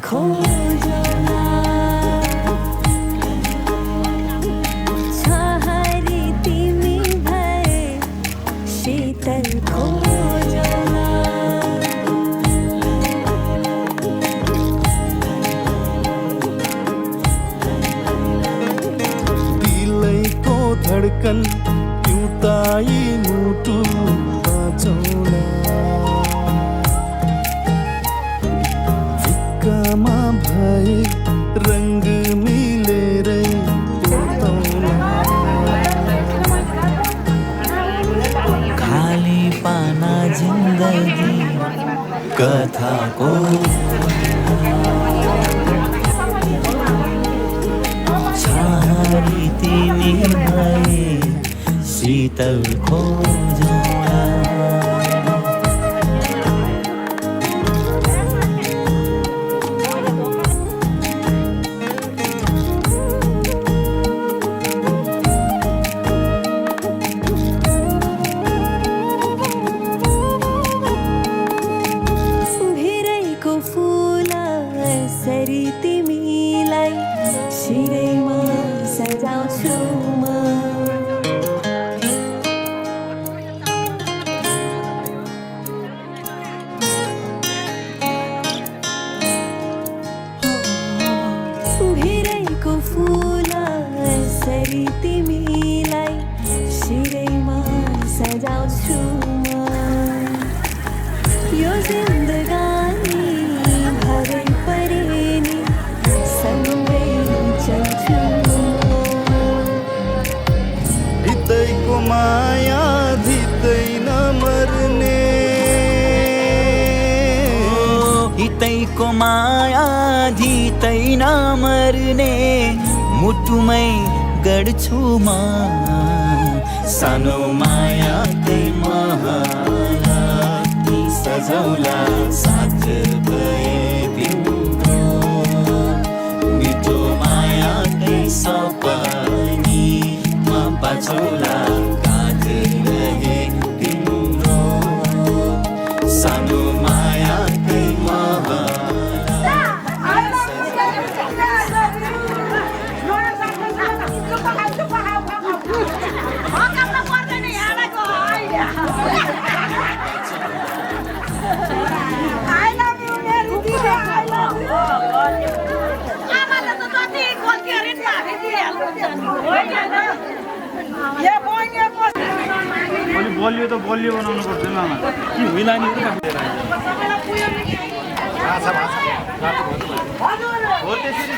खोजौला छहारी तिमी भए शीतल खोजौला दिलैको धड्कन पिउताई मुटु बचौला फिक्कामा भए रंग मिलेरै पोतौला खाली पाना जिन्दगी कथाको छहारी तिमी भए शीतल खोजौला भिरैको फूल सरी तिमीलाई शिरैमा सजाउँछु म भिरैको फूल सरी तिमीलाई शिरैमा सजाउँछु म यो जिन्दगानी भरै परे नि सँगै चल्छु हृदयको माया धितै नमर्ने हितैको माया धितै नमर्ने मुटुमै गढ्छु म सानो मायाकै महालक्ष्मी सजौला साथ भए तिम्रो मिठो मायाकै सपनीमा बचौला काँध रहे तिम्रो सानो मायाकै बलियो त बलियो बनाउनु पर्छ नि आमा कि हुइला नि हो त्यसरी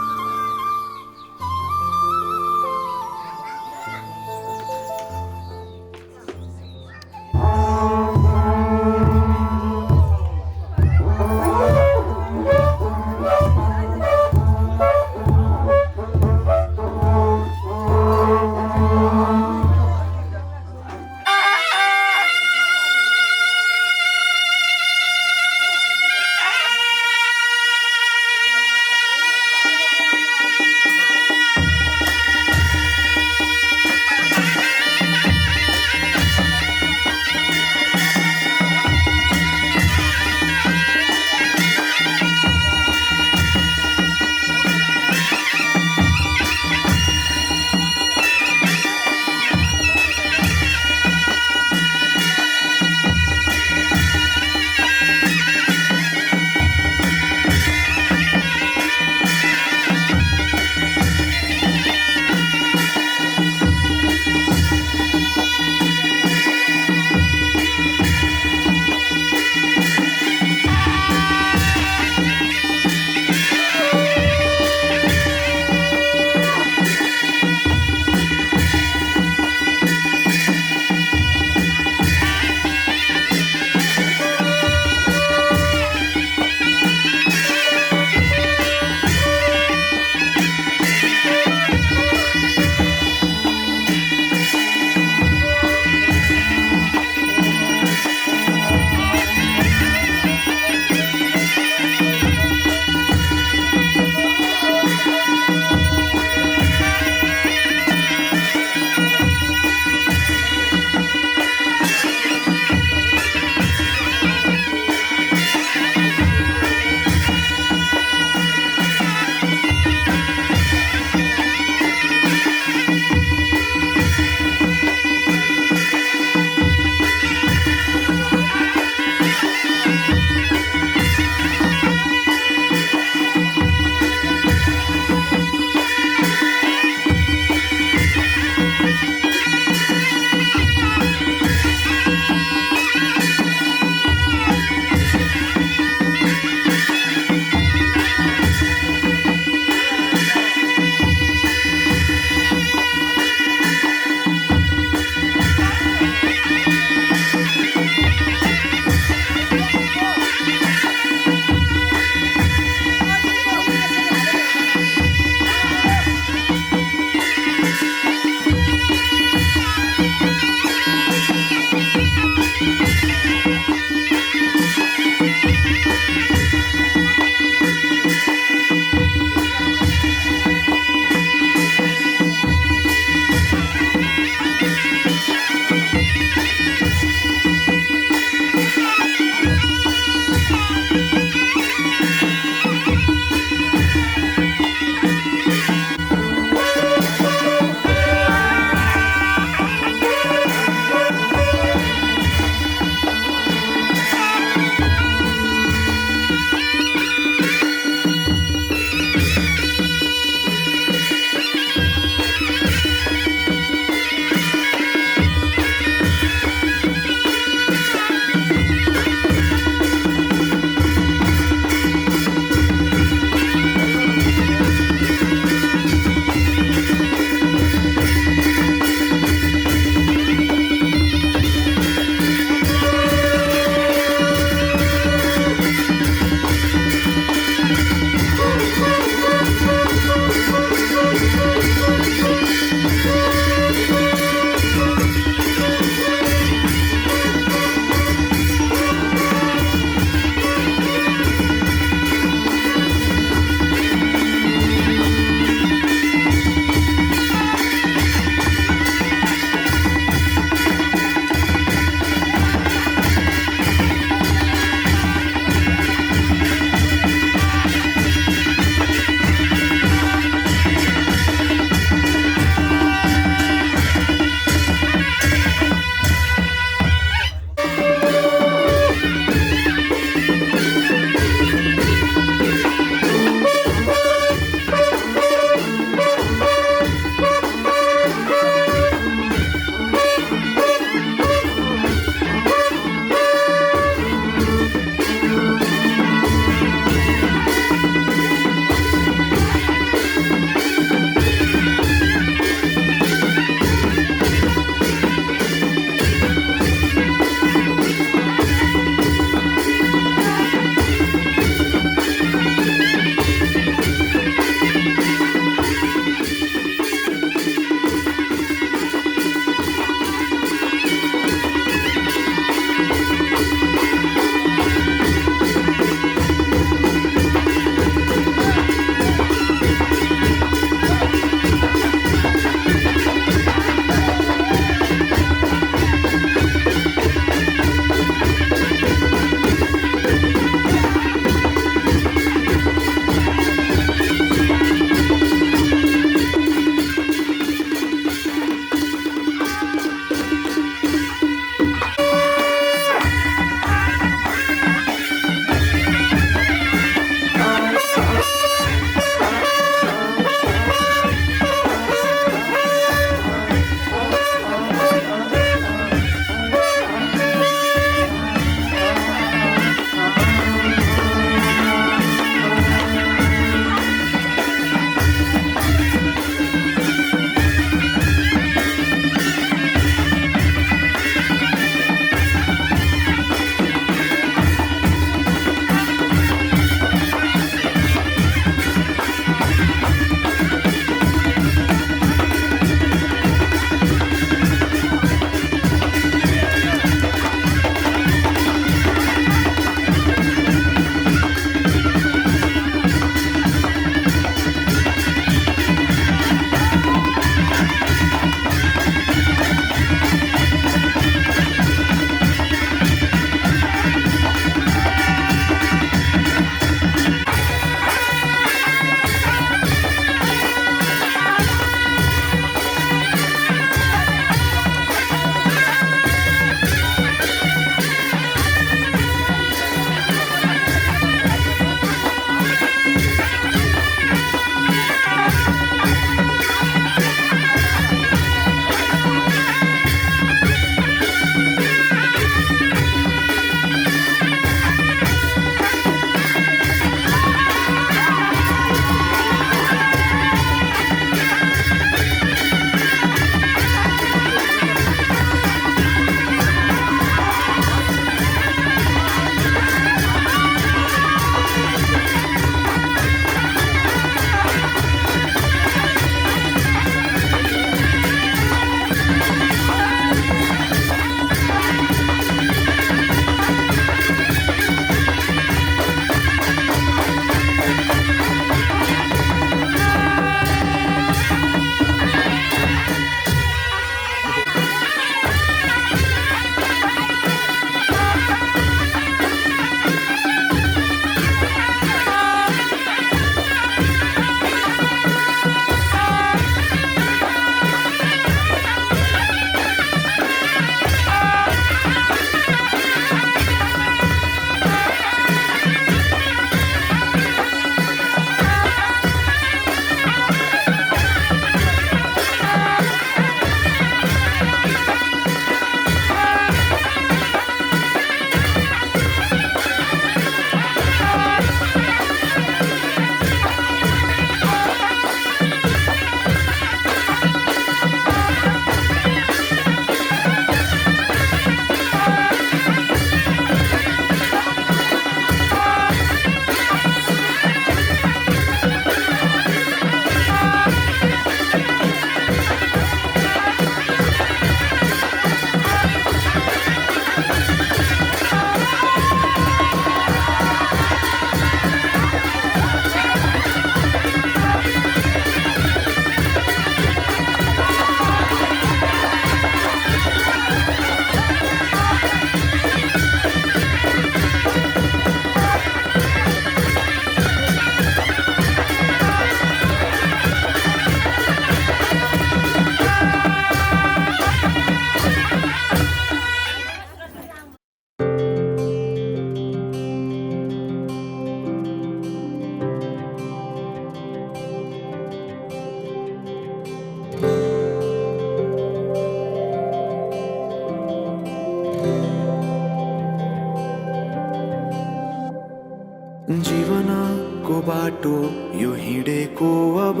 जीवनको बाटो यो हिँडेको अब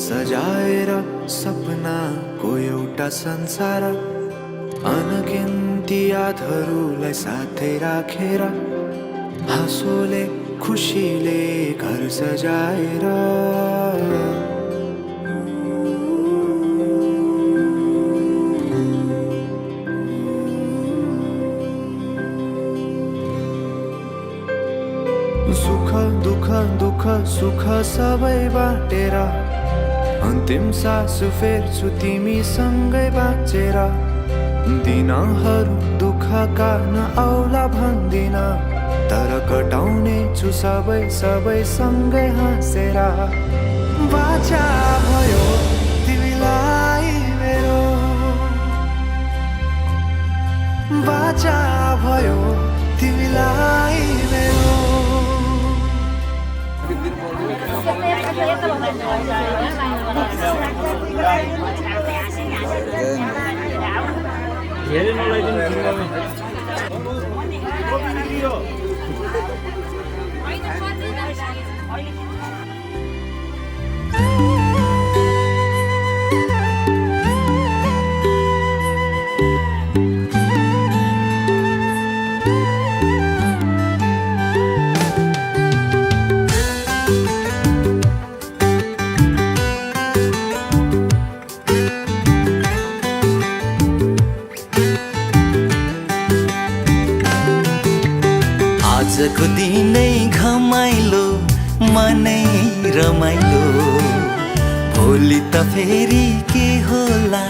सजाएर सपनाको एउटा संसार अनगिन्ती यादहरूलाई साथै राखेर हाँसोले खुसीले घर सजाएर सुख दुःख दुःख सुख सबै बाटेर अन्तिम सास फेर्छु तिमीसँगै बाँचेर दिनहरू दुःखका नआउला भन्दिन तर कटाउने छु सबै सबै सँगै हाँसेर बाचा भयो तिमीलाई मेरो बाचा भयो तिमीलाई मेरो धेरै नलाइदिनु आजको दिनै घमाइलो मनै रमाइलो भोलि त फेरि के होला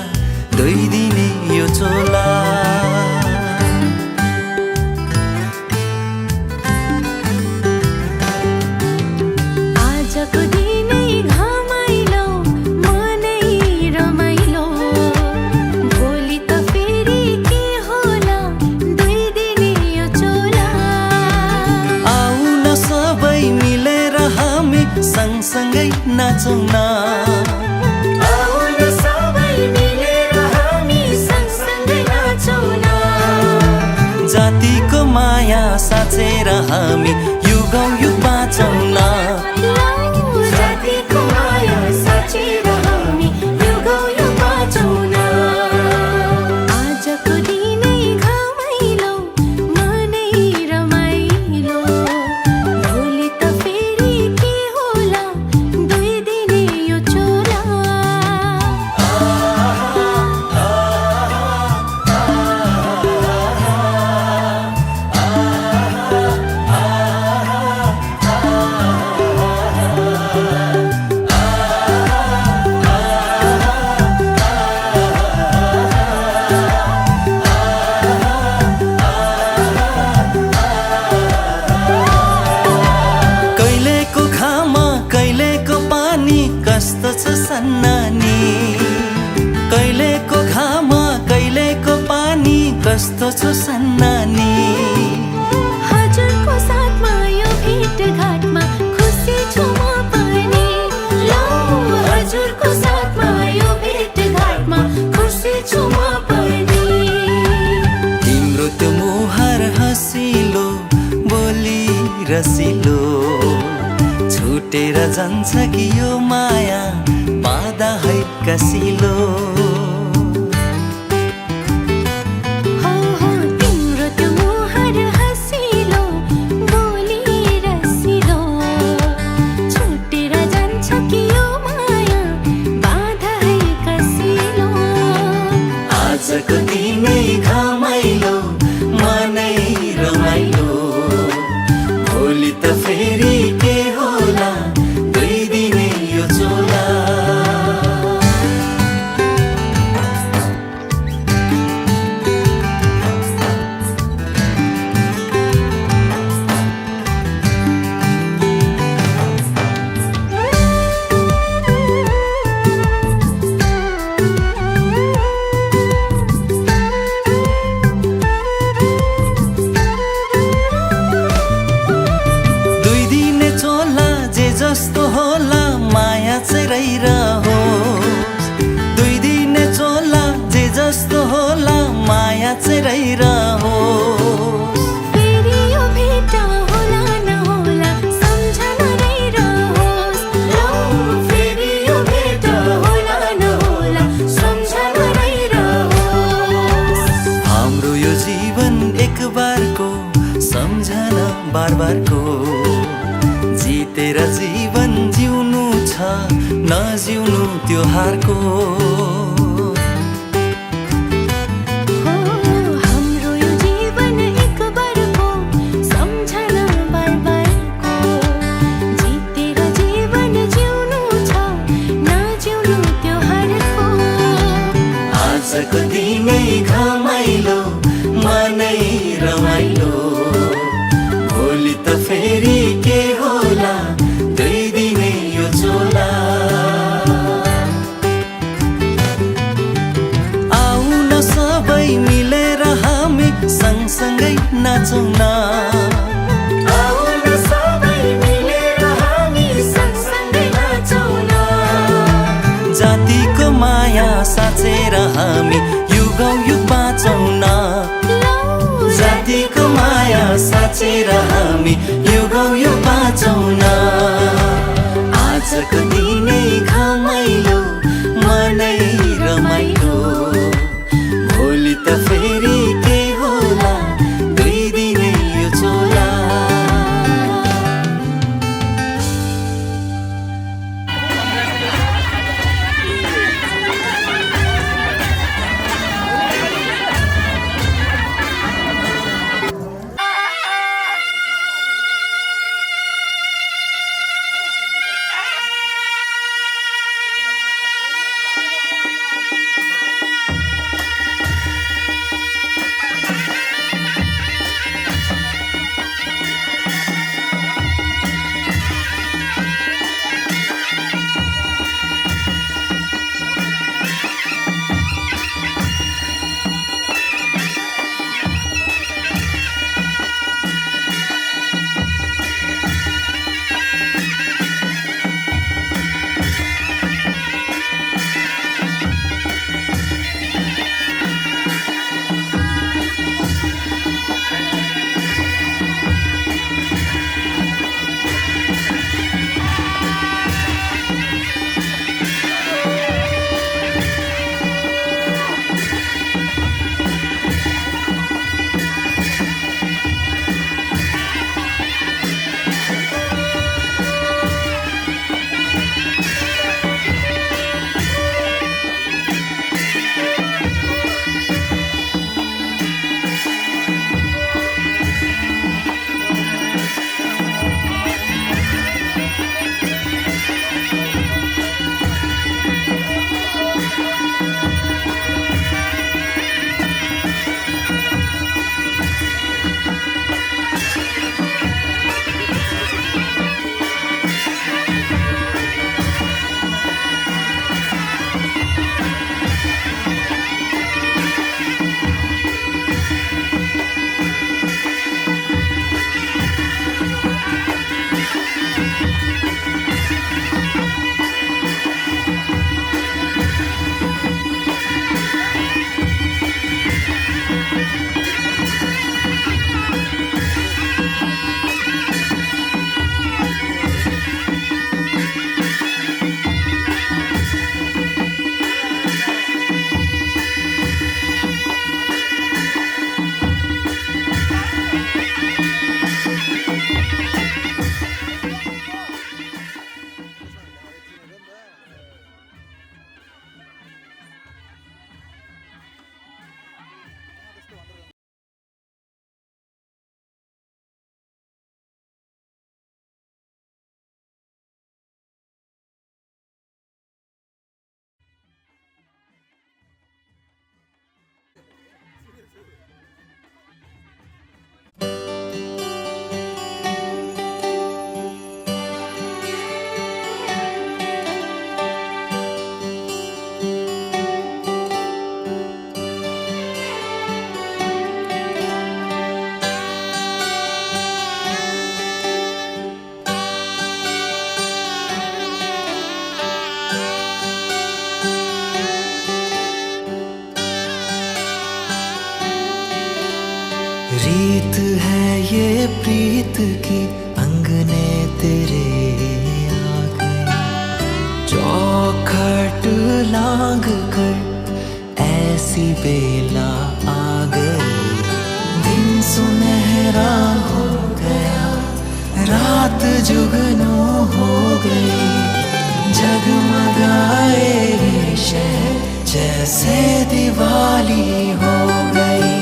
दुई दिने यो चोला आजको दिनै घमाइलो मनै रमाइलो भोलि त फेरि के होला दुई दिने यो चोला आउन सबै मिलेर हामी सँगसँगै नाचौँ न आउन सबै मिलेर हामी सँगसँगै नाचौँ न जातिको माया साँचेर हामी युगौँ युग बाँचौँ न जातिको माया साँचेर हामी युगौँ युग बाँचौँ न आजको दिनै घमाइलो मनै रमाइलो भोलि त फेरि के होला दुई दिने यो चोला कहिलेको घाम कहिलेको पानी कस्तो छ सन्नानी कहिलेको घाम कहिलेको पानी कस्तो छ सन्नानी हजुरको साथमा यो भेटघाटमा खुसी छु म पनि लौ हजुरको साथमा यो भेटघाटमा खुसी छु म पनि तिम्रो त्यो मुहार हँसिलो बोली रसिलो छुटेर जान्छ कि यो माया पादा है कसिलो हो तिम्रो त्यो मुहार हँसिलो बोली रसिलो छुटेर जान्छ कि यो माया बाधा है कसिलो आजको दिनै घमाइलो मनै रमाइलो भोलि त फेरि के होला दुई दिने यो चोला एक बारको सम्झना बार बारको जितेर जीवन जिउनु छ नजिउनु त्यो हारको आजको दिनै घमाइलो मनै रमाइलो भोलि त फेरि के होला दुई दिनै यो चोला आउन सबै मिलेर हामी सँगसँगै नाचौँ न आउन सबै मिलेर हामी सँगसँगै नाचौँ न जातिको माया साँचेर हामी युगौँ युग बाँचौँ न जातिको माया साँचेर हामी युगौँ युग बाँचौँ न आजको दिनै घमाइलो मनै रमाइलो भोलि त फेरि के होला दुई दिनै यो चोला रीत है ये प्रीत की अंगने तेरे आ गई चौखट लांग कर ऐसी बेला आ गई जुगनू हो गई, जगमगाए ये शहर जैसे दिवाली हो गई।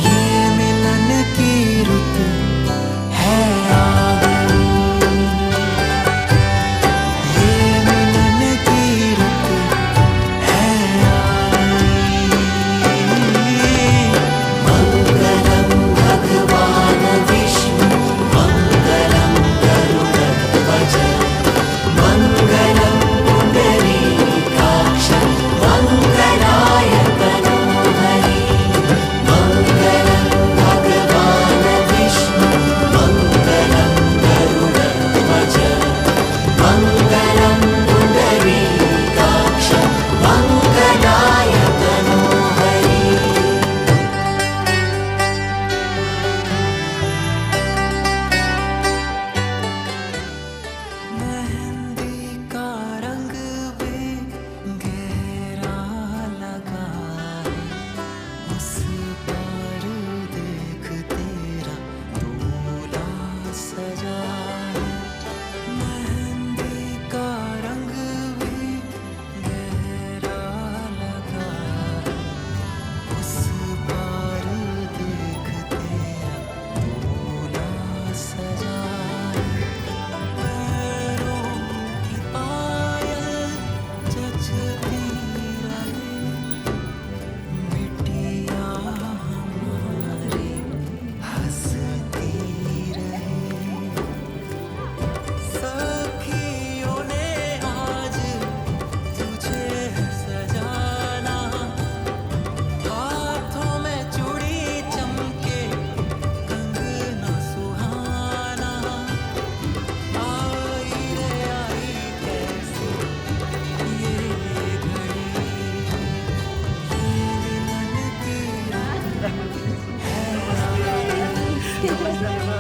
ये मिलन की रुत है आ गई, ये मिलन की रुत है आ गई। मंगलम भगवान विष्णु, मंगलम गरुड़ध्वज, मंगलम पुंडरीकाक्ष, मंगलाय तनोहरि। मंगलम भगवान विष्णु, मंगलम गरुड़ध्वज, मंगलम पुंडरीकाक्ष, मंगलाय तनोहरि। मेहंदी का रंग भी गहरा लगा है, उस पर देख तेरा दूल्हा सजा है। मेहंदी का रंग भी गहरा लगा है, उस पर देख तेरा दूल्हा सजा है। पैरों की पायल जचती रहे, बिटिया हमारी हंसती रहे। सखियों ने आज तुझे सजाना, हाथों में चूड़ी चमके कंगना सुहाना। आई रे आई कैसी ये घड़ी, ये मिलन की रात है आई। ये मिलन की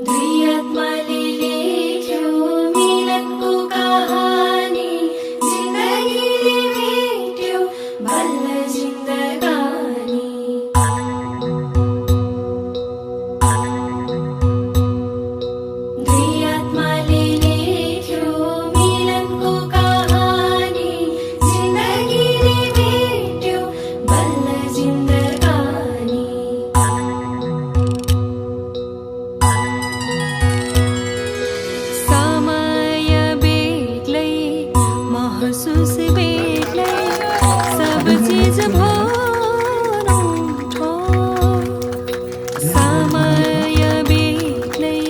दुई आत्माले लेख्यो मिलनको कहानी, जिन्दगीले भेट्यो बल्ल जिन्दगानी। दुई आत्माले लेख्यो मिलनको कहानी, जिन्दगीले भेट्यो बल्ल जिन्दगानी। समय बेग्लै महसुस बेग्लै, सब चीज भरौठो। समय बेग्लै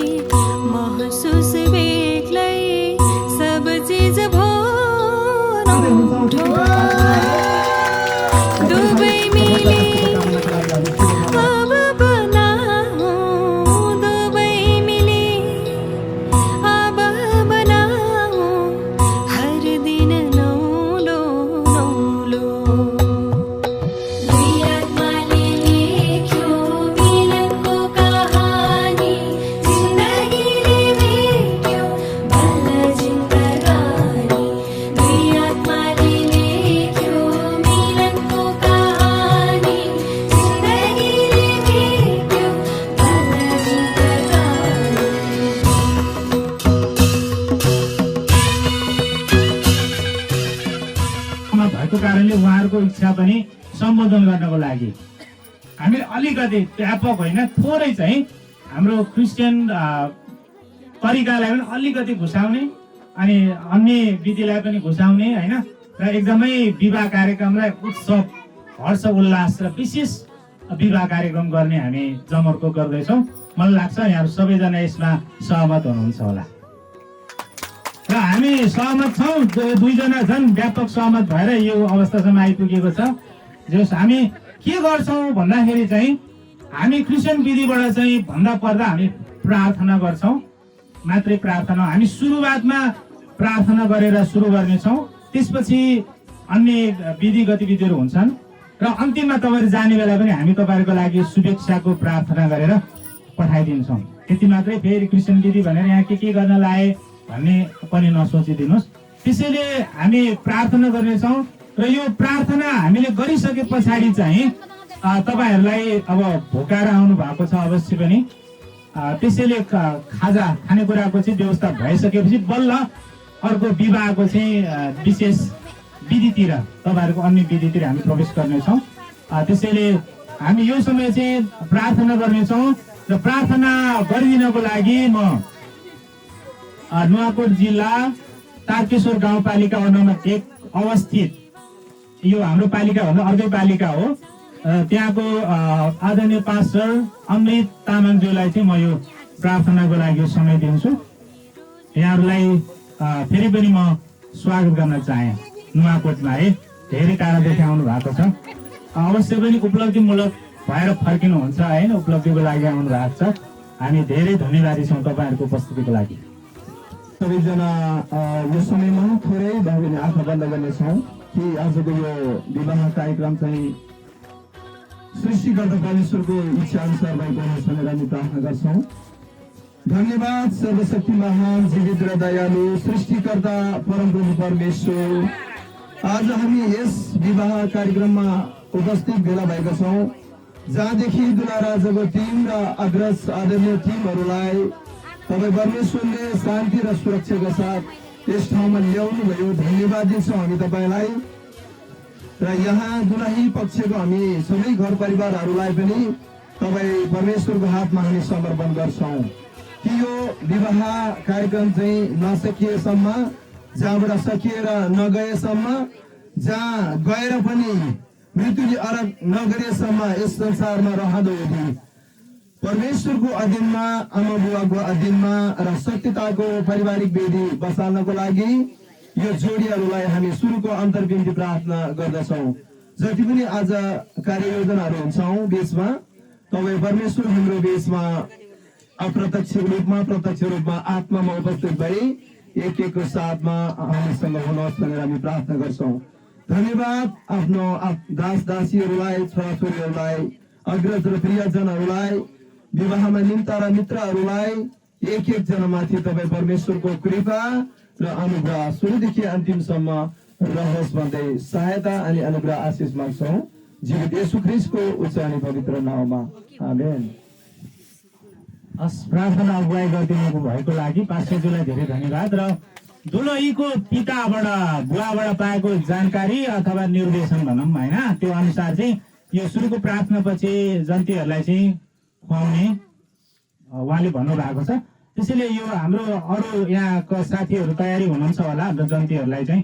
महसुस बेग्लै, सब चीज भरौठो। दुबै मिली अब बनाऊ, दुबै मिली अब बनाऊ, हर दिन नौलो नौलो। दुई आत्माले लेख्यो मिलनको कहानी, जिन्दगीले भेट्यो बल्ल जिन्दगानी। दुई आत्माले लेख्यो मिलनको कहानी, जिन्दगीले भेट्यो बल्ल जिन्दगानी। भएको कारणले उहाँहरूको इच्छा पनि सम्बोधन गर्नको लागि हामी अलिकति व्यापक होइन, थोरै चाहिँ हाम्रो क्रिस्चियन तरिकालाई पनि अलिकति घुसाउने अनि अन्य विधिलाई पनि घुसाउने होइन, र एकदमै विवाह कार्यक्रमलाई उत्सव हर्ष उल्लास र विशेष विवाह कार्यक्रम गर्ने हामी जमर्को गर्दैछौँ। मलाई लाग्छ यहाँहरू सबैजना यसमा सहमत हुनुहुन्छ होला र हामी सहमत छौँ। दुईजना झन् व्यापक सहमत भएर यो अवस्थासम्म आइपुगेको छ। जस हामी के गर्छौँ भन्दाखेरि चाहिँ हामी क्रिस्चियन विधिबाट चाहिँ भन्दा पर्दा हामी प्रार्थना गर्छौँ, मात्रै प्रार्थना। हामी सुरुवातमा प्रार्थना गरेर सुरु गर्नेछौँ, त्यसपछि अन्य विधि गतिविधिहरू हुन्छन् र अन्तिममा तपाईँहरू जाने बेला पनि हामी तपाईँहरूको लागि शुभेच्छाको प्रार्थना गरेर पठाइदिन्छौँ। त्यति मात्रै, फेरि क्रिस्चियन विधि भनेर यहाँ के गर्न लाए भन्ने पनि नसोचिदिनुहोस्। त्यसैले हामी प्रार्थना गर्नेछौँ र यो प्रार्थना हामीले गरिसके पछाडि चाहिँ तपाईँहरूलाई अब भोकाएर आउनु भएको छ अवश्य पनि, त्यसैले खाजा खानेकुराको चाहिँ व्यवस्था भइसकेपछि बल्ल अर्को विवाहको चाहिँ विशेष विधितिर, तपाईँहरूको अन्य विधितिर हामी प्रवेश गर्नेछौँ। त्यसैले हामी यो समय चाहिँ प्रार्थना गर्नेछौँ र प्रार्थना गरिदिनको लागि म नुवाकोट जिल्ला तारकेश्वर गाउँपालिका वडा नम्बर 1 अवस्थित, यो हाम्रो पालिका भन्दा अर्कै पालिका हो, त्यहाँको आदरणीय पास्टर अमृत तामाङज्यूलाई चाहिँ म यो प्रार्थनाको लागि समय दिन्छु। यहाँहरूलाई फेरि पनि म स्वागत गर्न चाहे। नुवाकोटमा है धेरै टाढादेखि आउनु भएको छ, अवश्य पनि उपलब्धिमूलक भएर फर्किनुहुन्छ होइन, उपलब्धिको लागि आउनु भएको छ। हामी धेरै धन्यवादी छौँ तपाईँहरूको उपस्थितिको लागि। सबैजना यो समयमा थोरै भए पनि आँखा बन्द गर्नेछौँ कि आजको यो विवाह कार्यक्रम चाहिँ सृष्टिकर्ता परमेश्वरको इच्छा अनुसार भएको होस् भनेर हामी प्रार्थना गर्छौँ। धन्यवाद सर्वशक्ति महान जीवित र दयालु सृष्टिकर्ता परमप्रभु परमेश्वर, आज हामी यस विवाह कार्यक्रममा उपस्थित भेला भएका छौँ, जहाँदेखि दुलाराजको टिम र अग्रज आदरणीय टिमहरूलाई तपाईँ परमेश्वरले शान्ति र सुरक्षाका साथ यस ठाउँमा ल्याउनु भयो। धन्यवाद दिन्छौँ हामी तपाईँलाई र यहाँ दुलही पक्षको हामी सबै घर परिवारहरूलाई पनि तपाईँ परमेश्वरको हातमा हामी समर्पण गर्छौँ कि यो विवाह कार्यक्रम चाहिँ नसकिएसम्म, जहाँबाट सकिएर नगएसम्म, जहाँ गएर पनि मृत्युले अलग नगरेसम्म यस संसारमा रहँदो हुँदै परमेश्वरको अधीनमा, आमा बुवाको अधीनमा र सत्यताको पारिवारिक वेदी बसाल्नको लागि यो जोडीहरूलाई हामी सुरुको अन्तर्विन्ती प्रार्थना गर्दछौँ। जति पनि आज कार्ययोजनाहरू हुन्छौँ बिचमा, तपाईँ परमेश्वर हाम्रो बिचमा अप्रत्यक्ष रूपमा प्रत्यक्ष रूपमा आत्मामा उपस्थित भई एक एकको साथमा हामीसँग हुनुहोस् भनेर हामी प्रार्थना गर्छौँ। धन्यवाद आफ्नो दास दासीहरूलाई, छोराछोरीहरूलाई, अग्रज र प्रियजनहरूलाई, विवाहमा निम्ता र मित्रहरूलाई एक एकजनामाथि तपाईँ परमेश्वरको कृपा र अनुग्रह सुरुदेखि अन्तिमसम्म रहोस् भन्दै सहायता अनि अनुग्रह आशिष माग्छौँ जीवित येशू ख्रीष्टको उच्च अनि पवित्र नाममा, आमेन। प्रार्थना अगुवाई गरिदिनु भएको लागि पास्टरज्यूलाई धेरै धन्यवाद। र दुलहीको पिताबाट बुवाबाट पाएको जानकारी अथवा निर्देशन भनौँ होइन, त्यो अनुसार चाहिँ यो सुरुको प्रार्थनापछि जन्तीहरूलाई चाहिँ खुवाउने उहाँले भन्नुभएको छ। त्यसैले यो हाम्रो अरू यहाँको साथीहरू तयारी हुनुहुन्छ होला हाम्रो जन्तीहरूलाई चाहिँ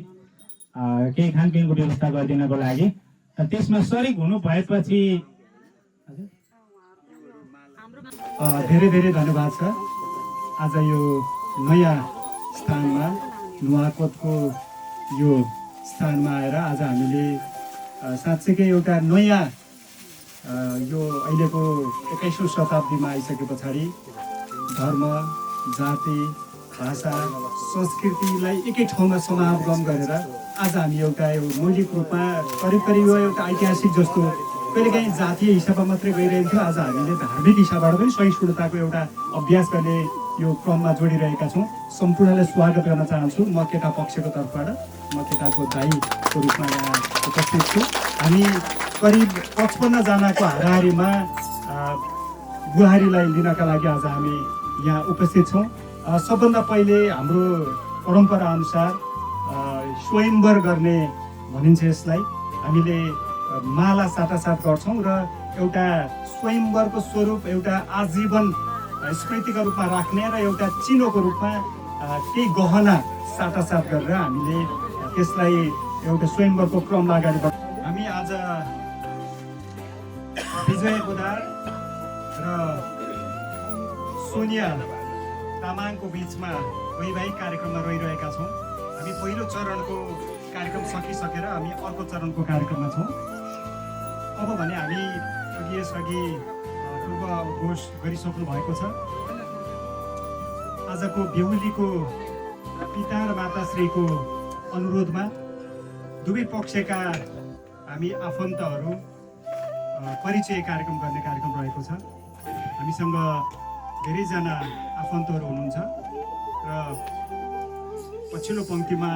केही खानपिनको व्यवस्था गरिदिनको लागि। त्यसमा सरिक हुनु भएपछि धेरै धेरै धन्यवाद छ। आज यो नयाँ स्थानमा नुवाकोटको यो स्थानमा आएर आज हामीले साँच्चैकै एउटा नयाँ यो अहिलेको 21औं शताब्दीमा आइसके पछाडि धर्म, जाति, भाषा, संस्कृतिलाई एकै ठाउँमा समागम गरेर आज हामी एउटा यो मौलिक रूपमा करिब करिब एउटा ऐतिहासिक जस्तो कहिलेकाहीँ जातीय हिसाबमा मात्रै गइरहेको थियो, आज हामीले धार्मिक हिसाबबाट पनि सहिष्णुताको एउटा अभ्यास गर्ने यो क्रममा जोडिरहेका छौँ। सम्पूर्णलाई स्वागत गर्न चाहन्छु। म केटा पक्षको तर्फबाट, म केटाको दाइको रूपमा यहाँ उपस्थित छु। हामी करिब 55 जनाको हाराहारीमा बुहारीलाई लिनका लागि आज हामी यहाँ उपस्थित छौँ। सबभन्दा पहिले हाम्रो परम्परा अनुसार स्वयंवर गर्ने भनिन्छ यसलाई। हामीले माला साटासाट गर्छौँ र एउटा स्वयंवरको स्वरूप एउटा आजीवन स्मृतिको रूपमा राख्ने र एउटा चिनोको रूपमा केही गहना साटासाट गरेर हामीले त्यसलाई एउटा स्वयंवरको क्रमलाई अगाडि बढाउँछौँ। हामी आज विजय गोदार र सोनिया तामाङको बिचमा वैवाहिक कार्यक्रममा रहिरहेका छौँ। हामी पहिलो चरणको कार्यक्रम सकिसकेर हामी अर्को चरणको कार्यक्रममा छौँ। अब भने हामी यसअघि उद्घोष गरिसक्नु भएको छ। आजको बेहुलीको पिता र माताश्रीको अनुरोधमा दुवै पक्षका हामी आफन्तहरू परिचय कार्यक्रम गर्ने कार्यक्रम रहेको छ। हामीसँग धेरैजना आफन्तहरू हुनुहुन्छ र पछिल्लो पङ्क्तिमा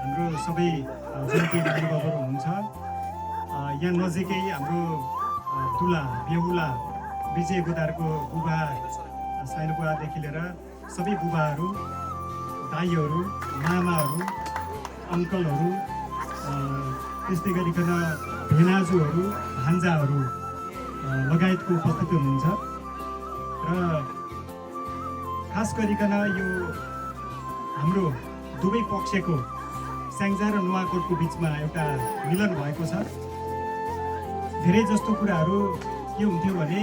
हाम्रो सबै जन्ती महानुभावहरू हुनुहुन्छ। यहाँ नजिकै हाम्रो तुला बेहुला विजय गोदारको बुबा साइनो बुबादेखि लिएर सबै बुबाहरू, दाइहरू, मामाहरू, अङ्कलहरू, त्यस्तै गरिकन भेनाजुहरू, भान्जाहरू लगायतको उपस्थिति हुनुहुन्छ र खास गरिकन यो हाम्रो दुवै पक्षको स्याङ्जा र नुवाकोटको बिचमा एउटा मिलन भएको छ। धेरै जस्तो कुराहरू के हुन्थ्यो भने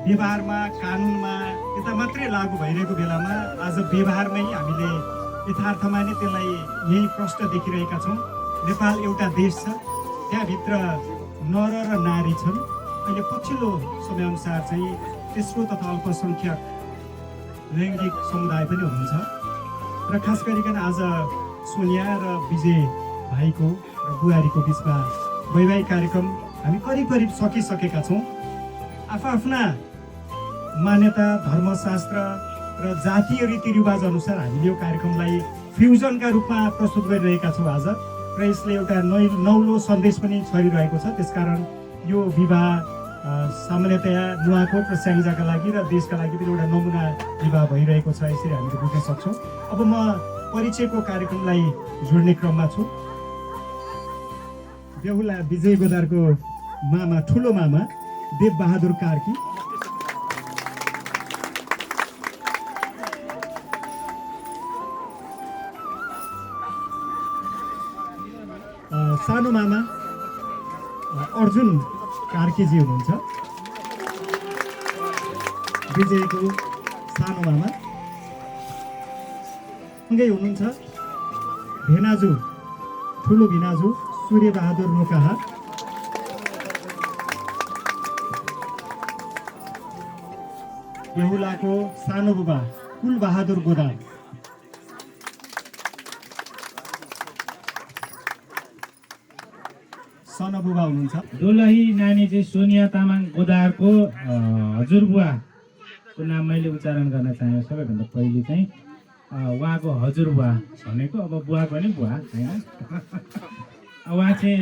व्यवहारमा कानुनमा यता मात्रै लागू भइरहेको बेलामा आज व्यवहारमै हामीले यथार्थमा नै त्यसलाई यही प्रष्ट देखिरहेका छौँ। नेपाल एउटा देश छ, त्यहाँभित्र नर र नारी छन्। अहिले पछिल्लो समयअनुसार चाहिँ तेस्रो तथा अल्पसङ्ख्यक लैङ्गिक समुदाय पनि हुनुहुन्छ र खास गरिकन आज सोनिया र विजय भाइको र बुहारीको बिचमा वैवाहिक कार्यक्रम हामी करिब करिब सकिसकेका छौँ। आफ्ना मान्यता, धर्मशास्त्र र जातीय रीतिरिवाज अनुसार हामीले यो कार्यक्रमलाई फ्युजनका रूपमा प्रस्तुत गरिरहेका छौँ आज र यसले एउटा नौलो सन्देश पनि छरिरहेको छ। त्यसकारण यो विवाह सामान्यतया नुवाकोट र स्याङ्जाका लागि र देशका लागि पनि एउटा नमुना विवाह भइरहेको छ, यसरी हामीले बुझ्न सक्छौँ। अब म परिचयको कार्यक्रमलाई जोड्ने क्रममा छु। बेहुला विजय गोदारको मामा, ठुलो मामा देवबहादुर कार्की, सानो मामा अर्जुन कार्कीजी हुनुहुन्छ। विजयको सानो मामा सँगै हुनुहुन्छ भेनाजु, ठुलो भिनाजु सूर्यबहादुर रोकाहा, बेहुलाको सानो बुबा कुलबहादुर गोदाम, सानो बुबा हुनुहुन्छ। दुलही नानी चाहिँ सोनिया तामाङ गोदारको हजुरबुवाको नाम मैले उच्चारण गर्न चाहे सबैभन्दा पहिले चाहिँ उहाँको हजुरबुवा भनेको अब बुवाको नि बुवा होइन। उहाँ चाहिँ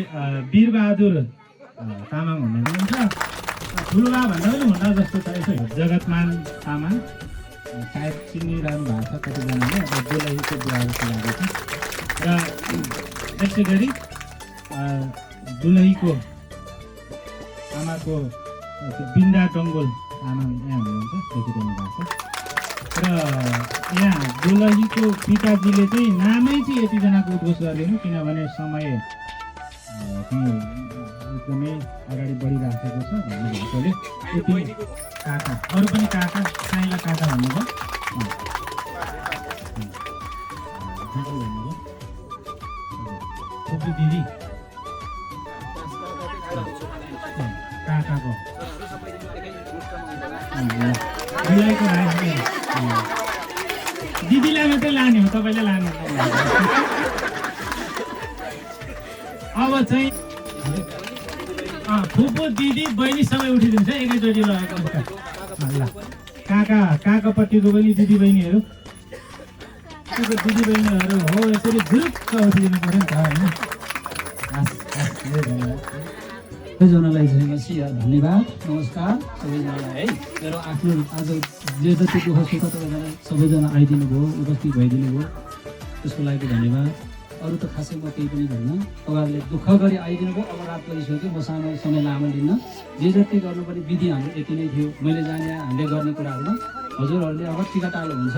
वीरबहादुर तामाङ हुनुहुन्छ। ठुलोबा भन्दा पनि हुँदा जस्तो छ। यसो जगतमान तामाङ सायद चिनिरहनु भएको छ कतिजनाले, अब दुलहीको बुवा जस्तो लागेको छ। र त्यसै गरी दुलहीको आमाको बिन्दा डङ्गोल तामाङ यहाँ हुनुहुन्छ, देखिरहनु भएको छ। र यहाँ दुलहीको पिताजीले चाहिँ नामै चाहिँ यतिजनाको उद्घोष गरिदिनु, किनभने समय चाहिँ एकदमै अगाडि बढिराखेको छ भन्नुभएकोले यति काका, अरू पनि काका, साइला काका भन्नुभयो, फुपू दिदी काकाको दिदीलाई मात्रै लाने हो, तपाईँले लानु। अब चाहिँ फुपू दिदी बहिनी सबै उठिदिन्छ एकैचोटि लगाएको। ल काकापट्टिको पनि दिदी बहिनीहरू, दिदी बहिनीहरू हो यसरी ग्रुपका उठिदिनु पऱ्यो नि त होइन। सबैजनालाई धन्यवाद, नमस्कार सबैजनालाई है। मेरो आफ्नो आज जे जति दुःख सुख तपाईँजना सबैजना आइदिनु भयो, उपस्थित भइदिनु भयो, त्यसको लागि धन्यवाद। अरू त खासै म केही पनि भन्नु, तपाईँहरूले दुःख गरी आइदिनु भयो। अब रात परिसक्यो, म सानो समय लामो लिन्न। जे जति गर्नुपर्ने विधि हाम्रो यति नै थियो। मैले जाने हामीले गर्ने कुराहरूमा हजुरहरूले अब टिकाटालो हुन्छ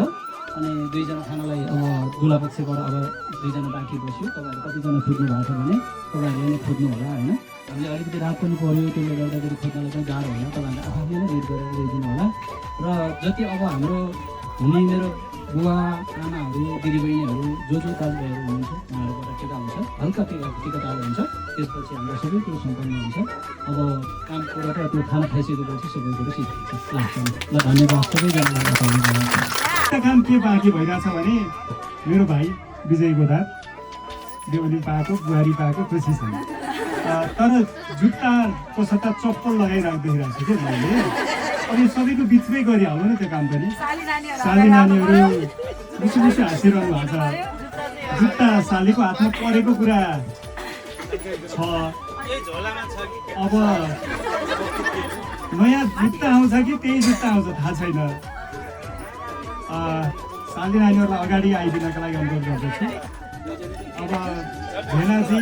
अनि दुईजना खानालाई अब दुला पक्षबाट अब दुईजना बाँकी बस्यो। तपाईँहरू कतिजना छुट्नु भएको छ भने तपाईँहरूले नै खोज्नु होला होइन। हामीले अलिकति रात पनि पऱ्यो, त्यसले गर्दाखेरि खोज्नलाई चाहिँ गाह्रो होला। तपाईँहरूले आफैले नै रेड गरेर ल्याइदिनु होला। र जति अब हाम्रो हुने मेरो बुवा आमाहरू, दिदीबहिनीहरू जो दाजुभाइहरू हुनुहुन्छ उहाँहरूबाट टिका हुन्छ, हल्का टिका टालो हुन्छ। त्यसपछि हाम्रो सबै कुरो सम्पन्न हुन्छ। अब काम कुरो र त्यो खाना खाइसकेपछि सबै कुरो सिद्धिन्छ लाग्छ। ल धन्यवाद सबैजनालाई धन्यवाद। काम के बाँकी भइरहेछ भने मेरो भाइ विजय गोदार देउली पाएको बुहारी पाएको खुसी छन्, तर जुत्ताको सट्टा चप्पल लगाइराखिरहेको छु कि मैले। अनि सबैको बिचमै गरिहाल्नु नि त्यो काम पनि। साली नानीहरू मुसु मुसु हाँसिरहनु भएको छ। जुत्ता सालीको हातमा परेको कुरा छ। अब नयाँ जुत्ता आउँछ कि त्यही जुत्ता आउँछ थाहा छैन। साली नानीहरूलाई अगाडि आइदिनको लागि अनुरोध गर्दछु। अब भेनाजी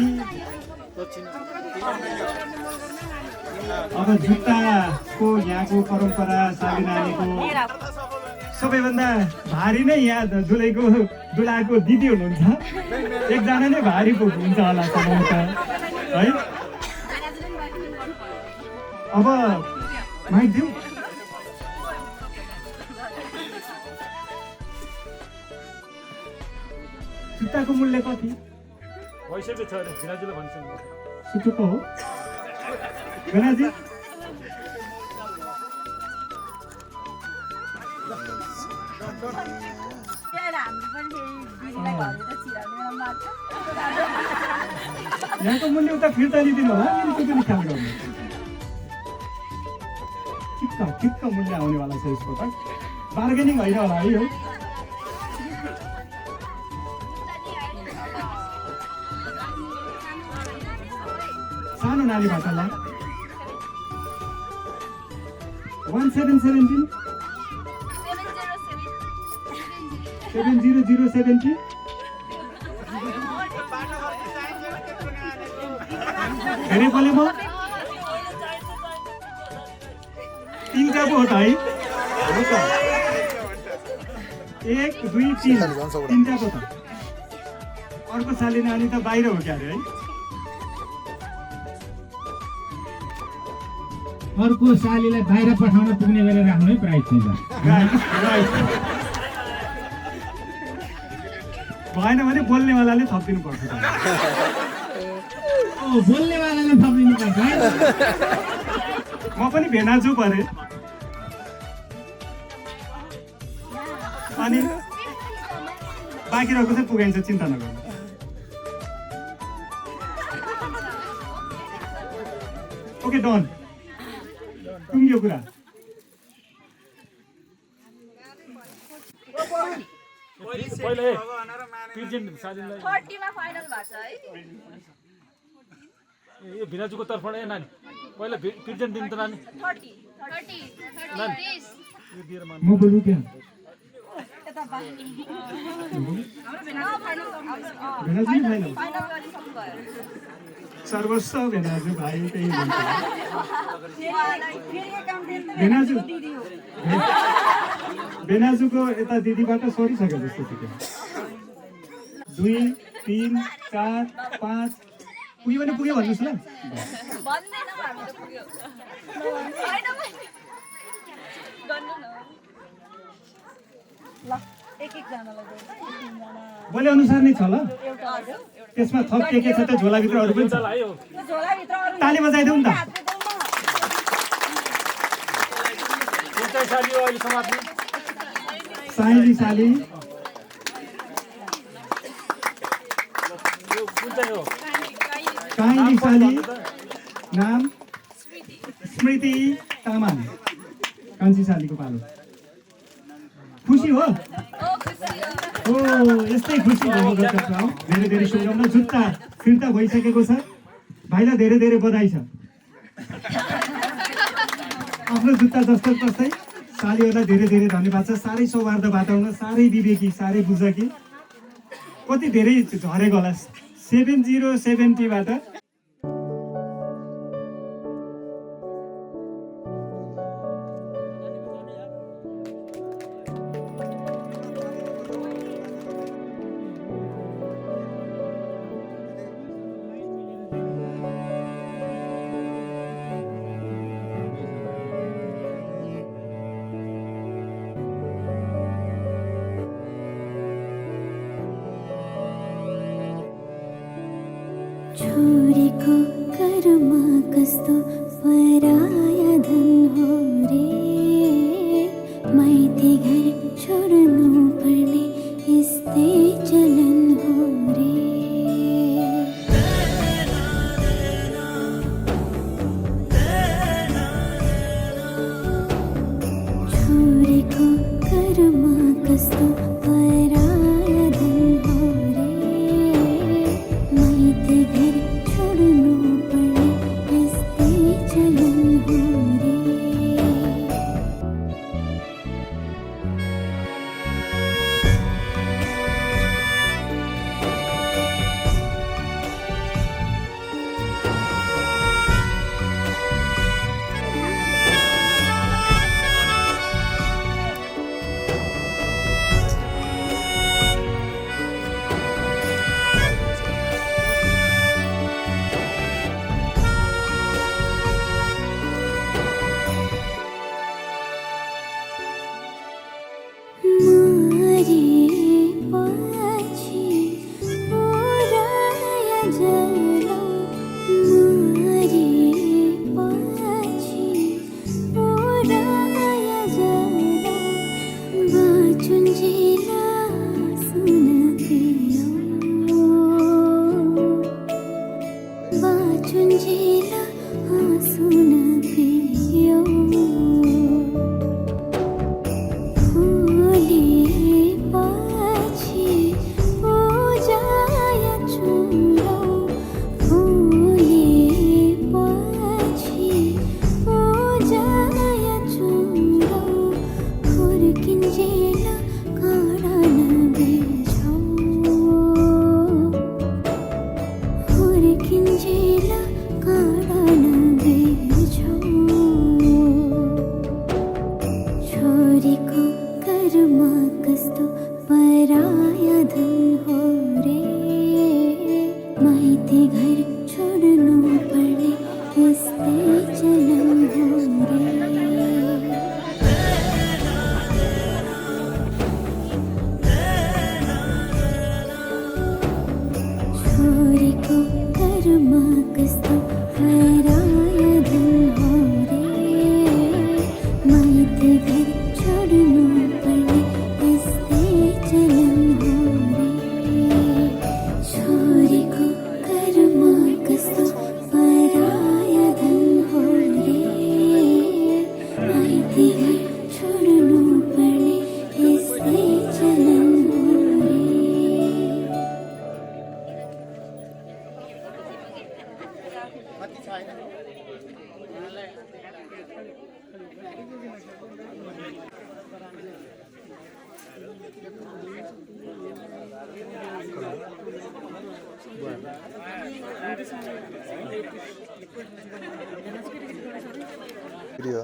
अब जुत्ताको यहाँको परम्परा साली नानीको सबैभन्दा भारी नै यहाँ दुलाको दिदी हुनुहुन्छ। एकजना नै भारी हुन्छ होला सम्भवतः है। अब माइदिउँ जुत्ताको मूल्य कति भइसक्यो छ अरे भिनाजुले भनिसक्यो। सुचुको हो भेनाजी? यहाँको मूल्य उता फिर्ता लिदिनु होला नि, त्यो पनि ख्याल गर्नु। ठिक्क मूल्य आउनेवाला छ यसको त। बार्गेनिङ होइन होला है हो। सानो नानी भाषालाई 1717 70070 धेरै बोले म तिनटा पो हो त है। 1 2 3 तिनटा पो त। अर्को साली नानी त बाहिर हो क्या अरे है। अर्को सालीलाई बाहिर पठाउन पुग्ने गरेर राख्नु है प्राइज चाहिँ। भएन भने बोल्नेवालाले थपिदिनु पर्छ। बोल्नेवालाले थपिदिनु पर्छ है। म पनि भेनाजु परे। अनि बाँकी रहेको चाहिँ पुगाइन्छ, चिन्ता नगर्नु। ओके डन, टुङ्ग्यो कुरा। पहिला प्रेजेन्ट सालीलाई 30 मा फाइनल भएको छ है। यो भिनाजुको तर्फबाट नानी पहिला प्रेजेन्ट दिनु त नानी। 30 यो दिएर मान। म बोलु त्यहाँ यता बाहिर भेनाजु नि छैन। फाइनल गरिसक्नु भयो। सर्वस्व भेनाजु भाइ त्यही हुन्छ। फेरि एक काम दिनु भेनाजु दिदी हो। भेनाजुको यता दिदीबाट सरिसक्यो जस्तो थियो। 2 3 4 5 पुग्यो भने पुग्यो भन्नुहोस् ल। भन्दैन हामी त पुग्यो। हैन गर्नु न। ल एक जनालाई दिनु। तीनजना बोले अनुसार नै छ ल। एउटा हजुर त्यसमा थप के छ त्यो झोलाभित्र अरू पनि छ। है यो यो झोला भित्र अरु ताली बजाइदेऊ नि त। कुन चाहिँ साली हो अहिले समाजमा? साइली साली यो कुन चाहिँ हो? काइली साली नाम स्मृति तामाङ। कान्छी सालीको पालो। खुसी हो? ओ यस्तै खुसी हुनुपर्छ। धेरै धेरै शुभकामना। जुत्ता फिर्ता भइसकेको छ। भाइलाई धेरै धेरै बधाई छ। आफ्नो जुत्ता जस्तो तस्तै सालीहरूलाई धेरै धेरै धन्यवाद छ। साह्रै सौहार्द वातावरण, साह्रै विवेकी, साह्रै बुझकी। कति धेरै झरेको होला 7070बाट। छुए कस्तो पराया धन हो रे माइती घर छोड्नु पर्ने यस्तै चलन हो रे छोरीको कर्म कस्तो पराया धन हो रे माइती घर छोड्नु पर्ने यस्तै चलन हो रे छोरीको कर्म कस्तो पराया धन हो रे माइती घर छोड्नु पर्ने यस्तै चलन हो रे छोरीको कर्म कस्तो पराया धन हो रे माइती घर छोड्नु पर्ने यस्तै चलन हो रे छोरीको कर्म कस्तो पराया धन हो रे माइती घर छोड्नु पर्ने यस्तै चलन हो रे भिडियो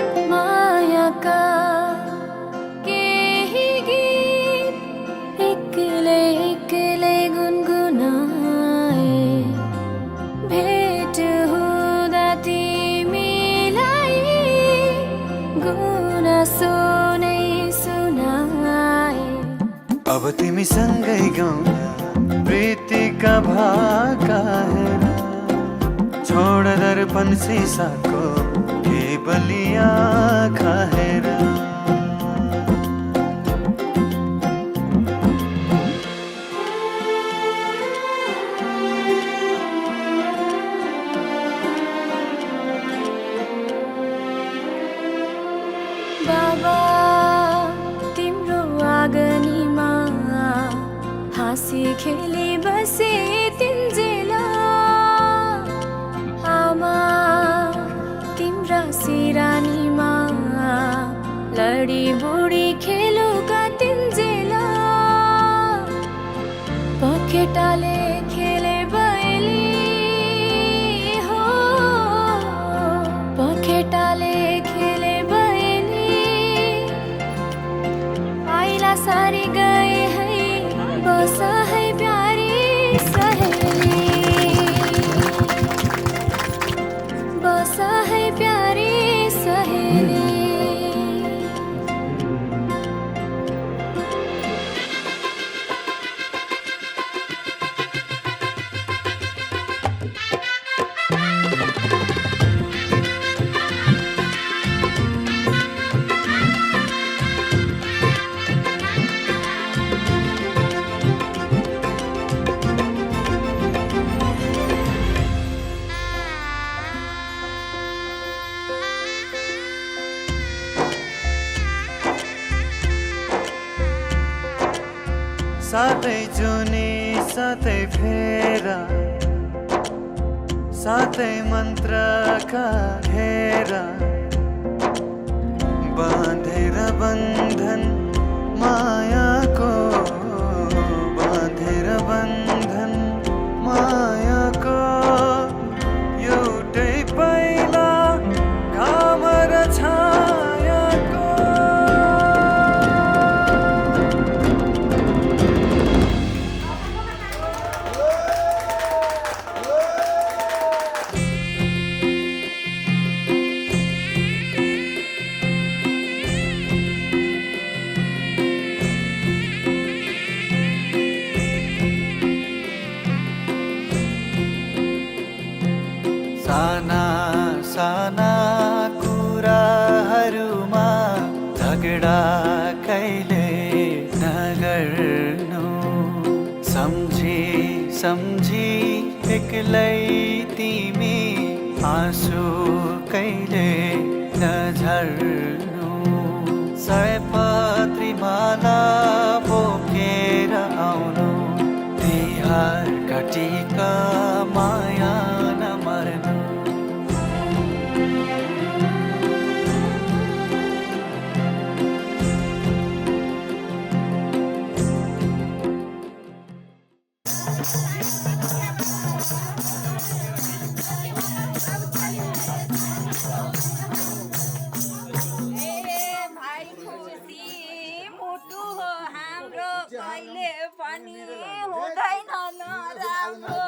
मायाका केही गीत एक्लै एक्लै गुनगुनाए भेट हुँदा तिमीलाई गुनासो नै सुनाए अब तिमीसँगै गाउँदा प्रीतिका भाका हेर छोड दर्पण सिसाको केवलिया खाएर बाबा तिम्रो आँगनीमा हाँसी खेली बसे तिन्जेला आमा तिम्रा सिरानीमा लडी बुढी खेलुका तिन्जेला पखेटाले खेले बयली हो पखेटाले खेले बयली आइला सारी गए है बसा है प्यारी सहेली बसा है प्यारी सहेली साथै जुनी साथै फेरा साथै मन्त्रका घेरा बाँधेर बन्धन मायाको बाँधेर बन्धन मायाको एउटै पाइला घाम र छायाको साना साना कुराहरूमा झगडा कहिले नगर्नु सम्झी सम्झी एक्लै तिमी आँसु कहिले नझर्नु सयपत्री माला बोकेर आउनु तिहार घटीका माया नमर्नु भाइ खुसी मुटु हो हाम्रो कहिले पनि हुँदैन नराम्रो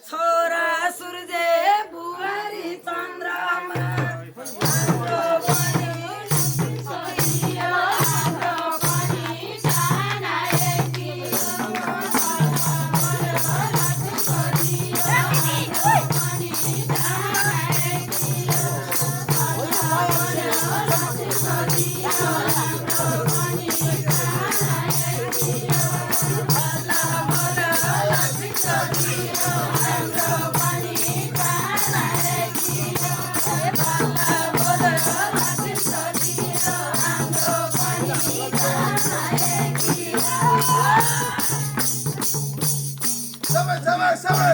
छोरा सूर्य बुहारी चन्द्रमा Sama, sama, sama.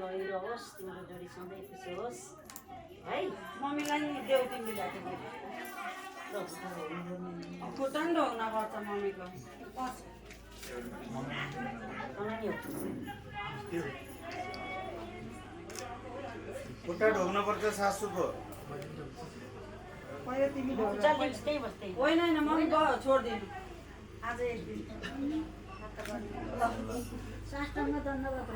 रहिरहोस् तिम्रो जोडी सधैँ खुसी होस् है मम्मीलाई नि देऊ तिमीलाई खुट्टा नि ढोग्न पर्छ मम्मीको खुट्टा ढोग्न पर्छ सासूको होइन होइन मम्मी भयो छोडिदिनु आज एक दिन साष्टाङ्ग दण्डवत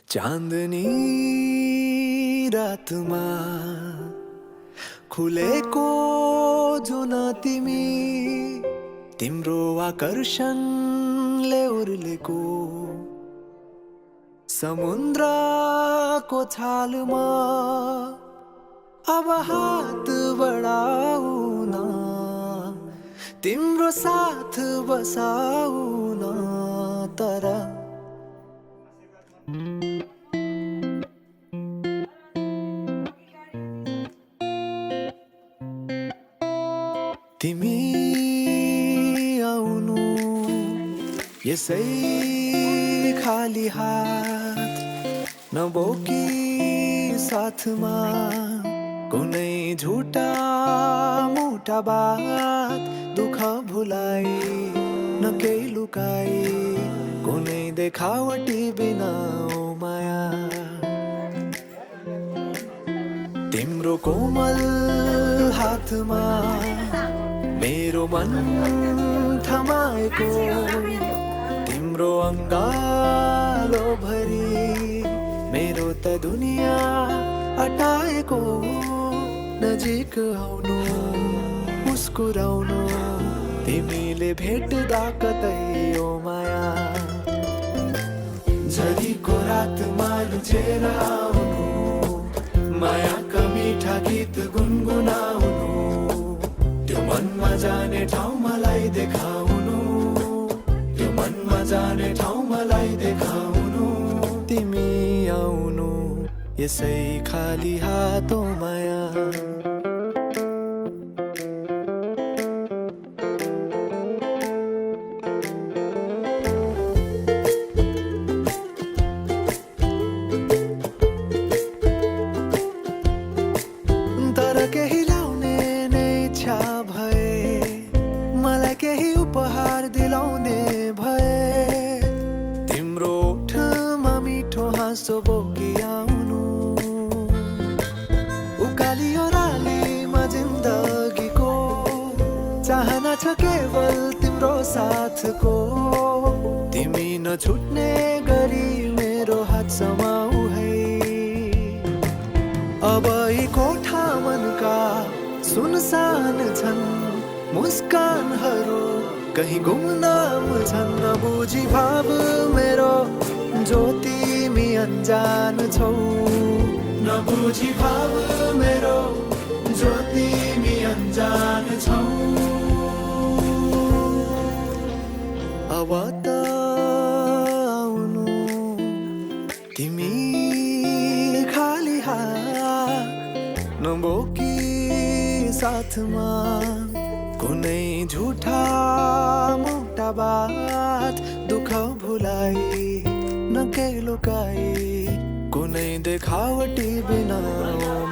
चाँदनी रातमा खुलेको जुन तिमी तिम्रो आकर्षणले उर्लेको समुद्रको छालमा अब हात बढाउन तिम्रो साथ बसाउन तर तिमी आउनु यसै खाली हात नबोकी साथमा कुनै झुटा मुटा बात दुःख भुलाई न केही लुकाई कुनै देखावटी बिना ओ माया तिम्रो कोमल हातमा मेरो मन थमाएको तिम्रो अङ्गालो भरि मेरो त दुनियाँ अटाएको नजिक आउनु मुस्कुराउनु तिमीले भेट्दा कतै ओ माया झरीको रातमा लुचेर आउनु मायाका मिठा गीत गुनगुनाउनु त्यो मनमा जाने ठाउँ मलाई देखाउनु त्यो मनमा जाने ठाउँ मलाई देखाउनु तिमी आउनु यसै खाली हातों माया तर केही ल्याउने नै इच्छा भए मलाई केही उपहार दिलाउने भए तिम्रो ओठमा मिठो हाँसो बोकी आउनु उकाली ओह्रालीमा जिन्दगीको चाहना छ केवल तिम्रो साथको तिमी नछुट्ने गरी मेरो हात समाऊ है अब यी कोठा मनका सुनसान छन् मुस्कानहरू कहीं गुमनाम छन् नबुझी भाव मेरो जो तिमी अनजान छौ नबुझी भाव मेरो जो तिमी अनजान छौ अब त आउनु तिमी खाली हात नबोकी साथमा कुनै झुठा मोटा बात दुःख भुलाई नके लुकाई कुनै देखावटी बिना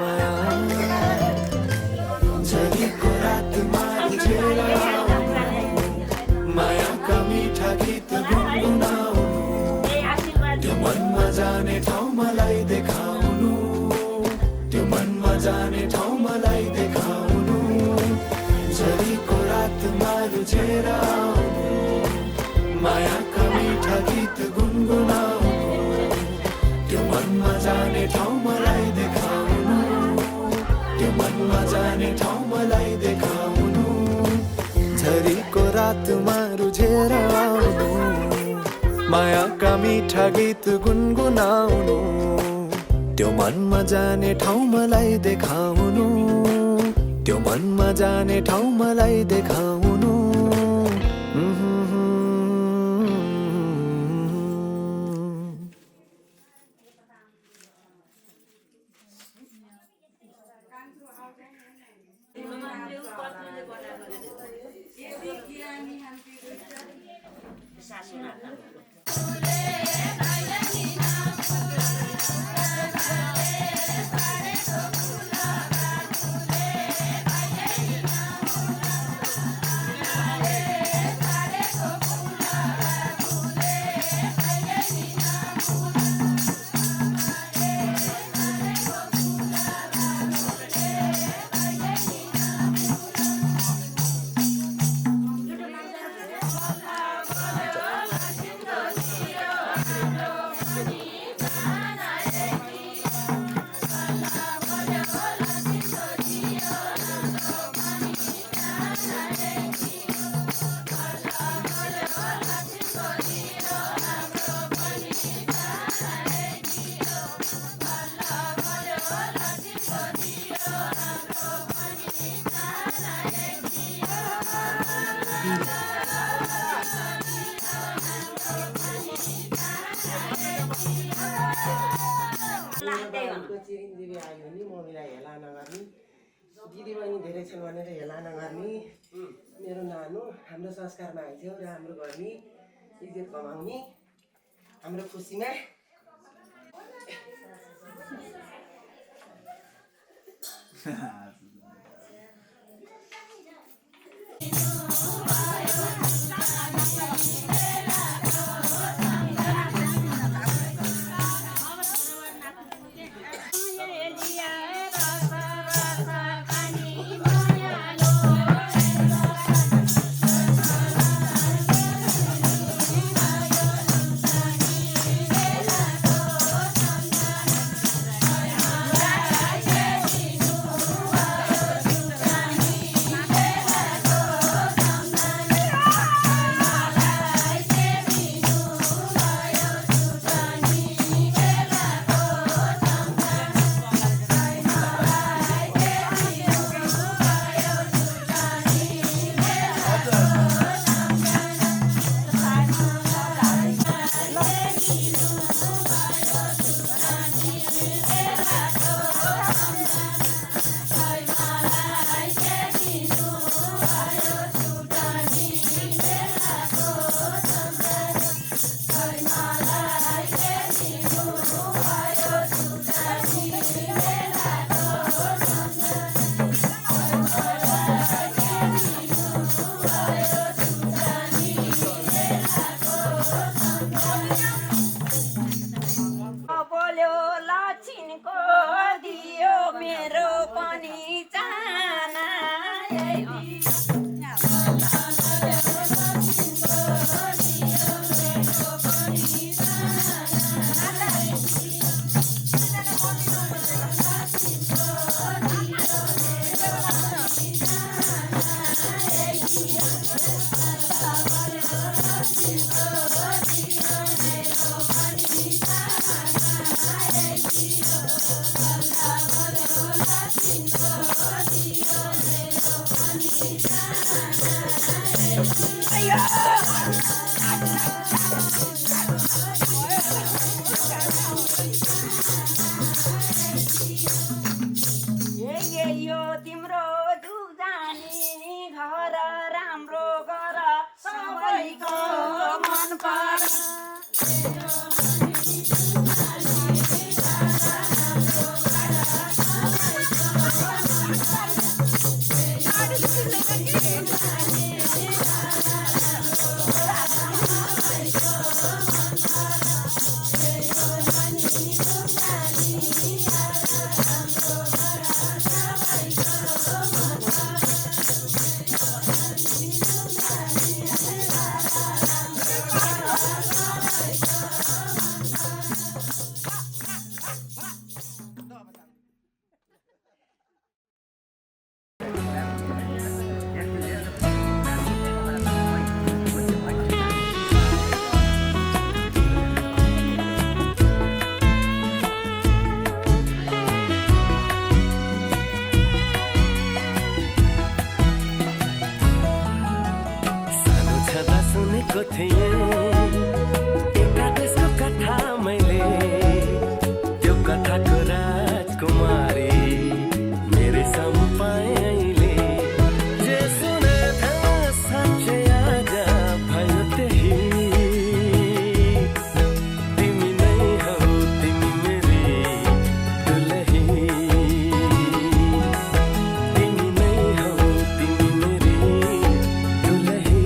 माया झरीको रातमा रिझेर मायाका मिठा गीत गुनगुनाउनु त्यो मनमा जाने ठाउँ मलाई देखाउनु त्यो मनमा जाने ठाउँ मलाई देखाउनु झरीको रातमा रुझेर मायाका मिठा गीत गुनगुनाउनु त्यो मनमा जाने ठाउँ मलाई देखाउनु त्यो मनमा जाने ठाउँ मलाई देखाउनु झरीको रातमा रुझेर आउनु मायाका मिठा गीत गुनगुनाउनु त्यो मनमा जाने ठाउँ मलाई देखाउनु त्यो मनमा जाने ठाउँ मलाई देखाउनु चिरञ्जीवी आयो भने मम्मीलाई हेला नगर्ने दिदीबहिनी धेरै छन् भनेर हेला नगर्ने मेरो नानु हाम्रो संस्कारमा आइथ्यो र हाम्रो गर्ने इज्जत कमाउने हाम्रो खुसीमा को दियो मेरो पनि चाहना यो तिम्रो दुजानी घर राम्रो गर सबैको मन पर्छ एकादेशको कथा मैले त्यो कथाको राजकुमारी मेरै सम्पाएँ अहिले जे सुने था साँच्चै आज भयो त्यही तिमी नै हौ तिमी मेरी दुलही तिमी नै हौ तिमी मेरी दुलही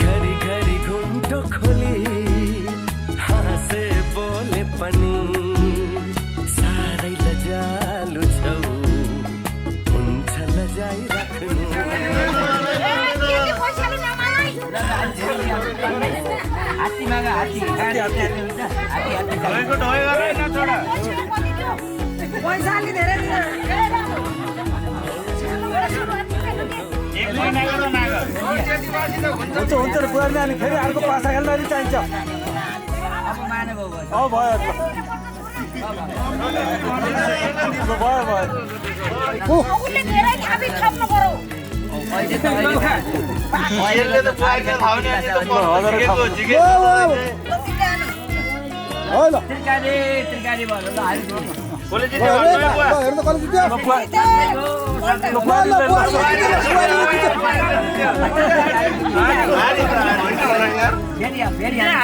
घरी घरी घुम्टो खोली हाँसे बोले पनि साह्रै लजालु छौ हुन्छ लजाइ राख्नु हुन्छ पुऱ्याउने अनि फेरि अर्को पासा खेल्न चाहिन्छ भयो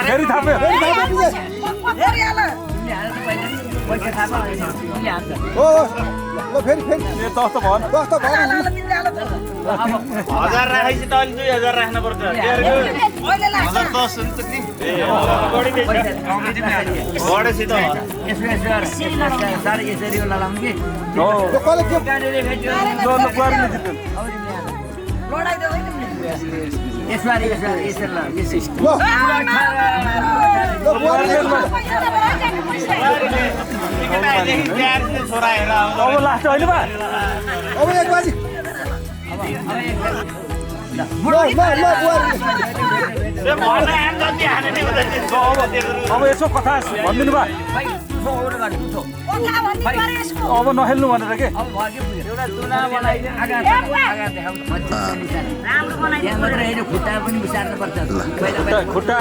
फेरि थाप्यो हजार राखेपछि त अलि 2000 राख्नुपर्छ हजार 10 हुन्छ नि बढेपछि त छोरा हेर अब लास्ट होइन बा अब एक बाजी अब यसो कथा भनिदिनु भयो अब नखेल्नु भनेर के खुट्टा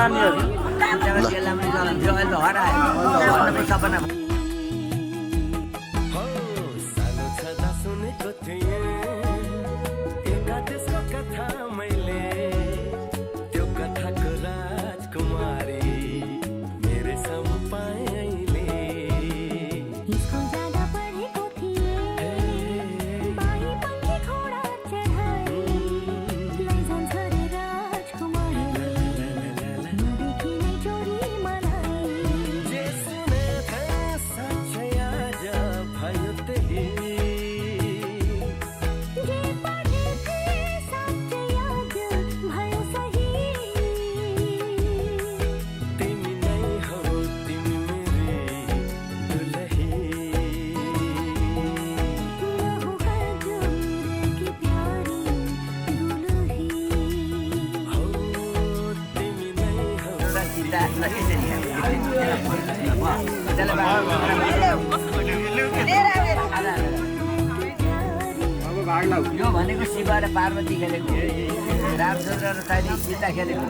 सानो छँदा सुनेको थिएँ एकादेशको कथा मैले त्यो कथाको राजकुमारी मेरै सामु पाएँ अहिले स्कुल जाँदा पढेको थिएँ बारी पङ्खे घोडा चढाए लैजान्छ रे राजकुमारी नदेखि नै चोरी मलाई जे सुनेको साँच्चै आज भयो त्यही जे पढेको साँच्चै याद भयो सही तिमी नै हौ तिमी मेरी दुलही लहु हजुर की प्यारी दुलही हौ तिमी नै हौ यो भनेको शिव र पार्वती खेलेको रामचन्द्र र तैँले सीता खेलेको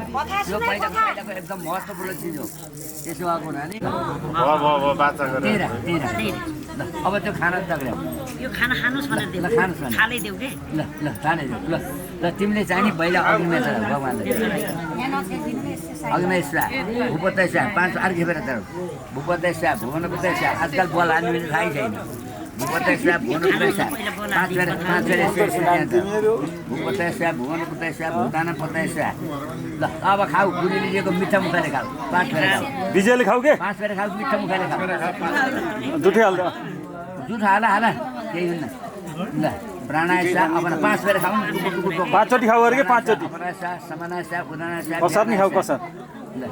यो पहिलाको एकदम महत्त्वपूर्ण चिज हो त्यसो भएको हुनाले तेह्र अब त्यो खाना तग्र्याउ यो खाना खानुस् भनेर ल खानुस् भने थालै देऊ के ल तानेदेऊ ल तिमीले चाहिँ नि पहिला अग्निमा चढाऊ भगवान्लाई अग्निमा स्वा भूपत स्वा 5 अर्घ्य बेर चढाऊ भूपत स्वा भुवनपत स्वा आजकल बोल हाल्नु थाहै छैन भूपत स्वा भुवनपत स्वा 5 बेर भूपत स्वा भुवनपत स्वा भूतानपत स्वा ल अब खाऊ गुरुले दिएको मिठा मुखले खाऊ 5 बेर खाऊ विजयले खाऊ के 5 बेर खाऊ मिठा मुखले खाऊ दुठे हाल्दा दुध हाला केही हुन्न ल प्राणायाम अब 5 बेर खाऊ 5 चोटि खाऊ अरे के 5 चोटि समानासा उदानासा कसर नि खाऊ कसर ल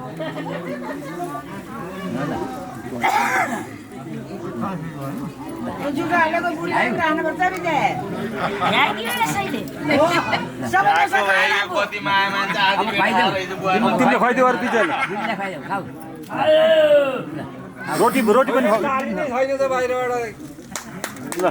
तिमीले खुवाइदेऊ अरू विजयले खाऊ रोटी पनि खाऊ ल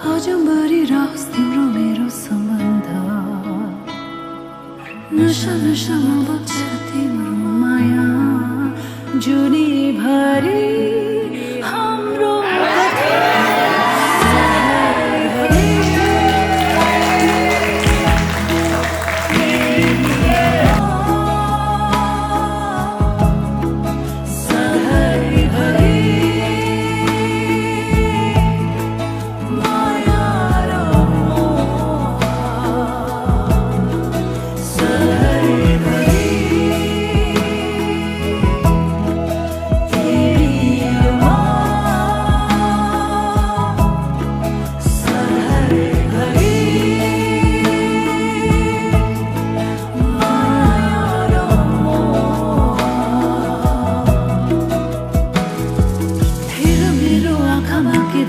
अजम्बरी रहोस् तिम्रो मेरो सम्बन्ध नशा नशामा बग्छ तिम्रो माया जुनीभरि हाम्रो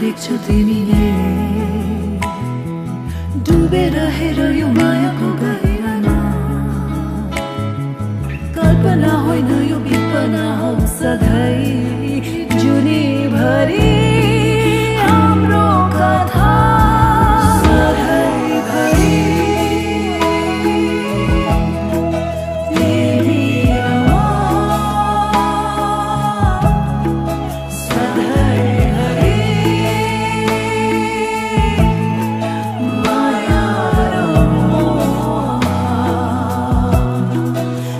देख्छौ तिमीले डुबेर हेर यो मायाको गहिरामा कल्पना होइन यो विपना हो सदा